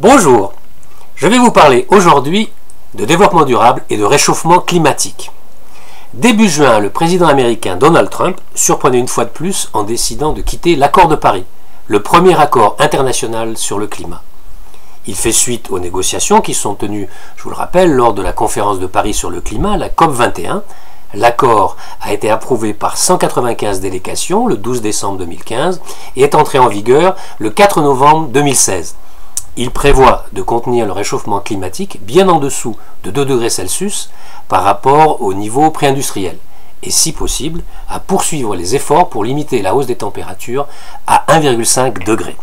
Bonjour, je vais vous parler aujourd'hui de développement durable et de réchauffement climatique. Début juin, le président américain Donald Trump surprenait une fois de plus en décidant de quitter l'accord de Paris, le premier accord international sur le climat. Il fait suite aux négociations qui sont tenues, je vous le rappelle, lors de la conférence de Paris sur le climat, la COP21. L'accord a été approuvé par 195 délégations le 12 décembre 2015 et est entré en vigueur le 4 novembre 2016. Il prévoit de contenir le réchauffement climatique bien en dessous de 2 degrés Celsius par rapport au niveau pré-industriel et, si possible, à poursuivre les efforts pour limiter la hausse des températures à 1,5 degré.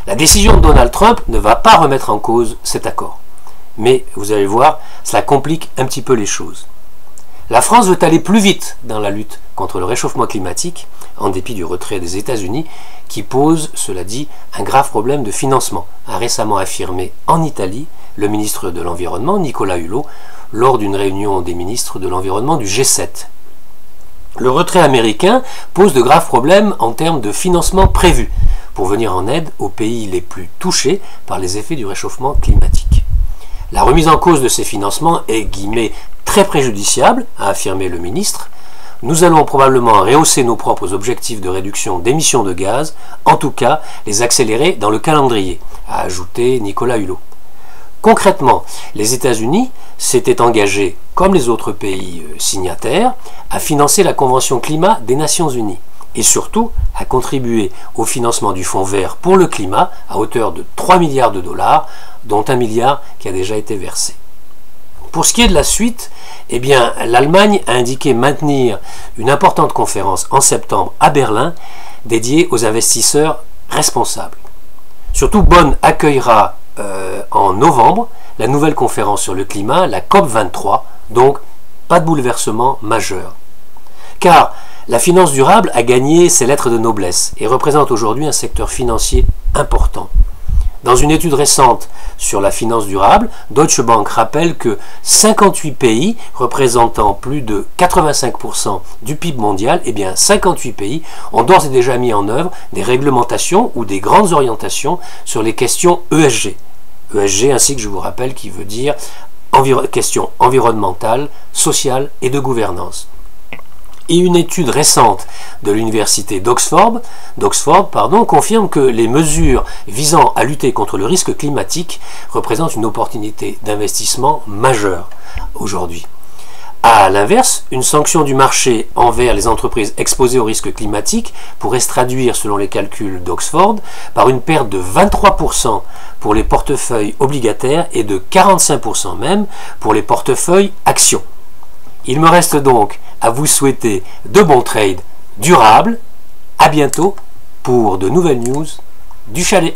La décision de Donald Trump ne va pas remettre en cause cet accord. Mais, vous allez voir, cela complique un petit peu les choses. La France veut aller plus vite dans la lutte contre le réchauffement climatique, en dépit du retrait des États-Unis, qui pose, cela dit, un grave problème de financement, a récemment affirmé en Italie le ministre de l'Environnement, Nicolas Hulot, lors d'une réunion des ministres de l'Environnement du G7. Le retrait américain pose de graves problèmes en termes de financement prévu, pour venir en aide aux pays les plus touchés par les effets du réchauffement climatique. La remise en cause de ces financements est, très préjudiciable, a affirmé le ministre. Nous allons probablement rehausser nos propres objectifs de réduction d'émissions de gaz, en tout cas les accélérer dans le calendrier, a ajouté Nicolas Hulot. Concrètement, les États-Unis s'étaient engagés, comme les autres pays signataires, à financer la Convention climat des Nations Unies et surtout à contribuer au financement du Fonds vert pour le climat à hauteur de 3 milliards de dollars, dont 1 milliard qui a déjà été versé. Pour ce qui est de la suite, l'Allemagne a indiqué maintenir une importante conférence en septembre à Berlin dédiée aux investisseurs responsables. Surtout, Bonn accueillera en novembre la nouvelle conférence sur le climat, la COP23, donc pas de bouleversement majeur. Car la finance durable a gagné ses lettres de noblesse et représente aujourd'hui un secteur financier important. Dans une étude récente sur la finance durable, Deutsche Bank rappelle que 58 pays représentant plus de 85% du PIB mondial, 58 pays ont d'ores et déjà mis en œuvre des réglementations ou des grandes orientations sur les questions ESG. ESG, ainsi que je vous rappelle, qui veut dire questions environnementales, sociales et de gouvernance. Et une étude récente de l'université d'Oxford confirme que les mesures visant à lutter contre le risque climatique représentent une opportunité d'investissement majeure aujourd'hui. À l'inverse, une sanction du marché envers les entreprises exposées au risque climatique pourrait se traduire, selon les calculs d'Oxford, par une perte de 23% pour les portefeuilles obligataires et de 45% même pour les portefeuilles actions. Il me reste donc à vous souhaiter de bons trades durables. À bientôt pour de nouvelles news du chalet.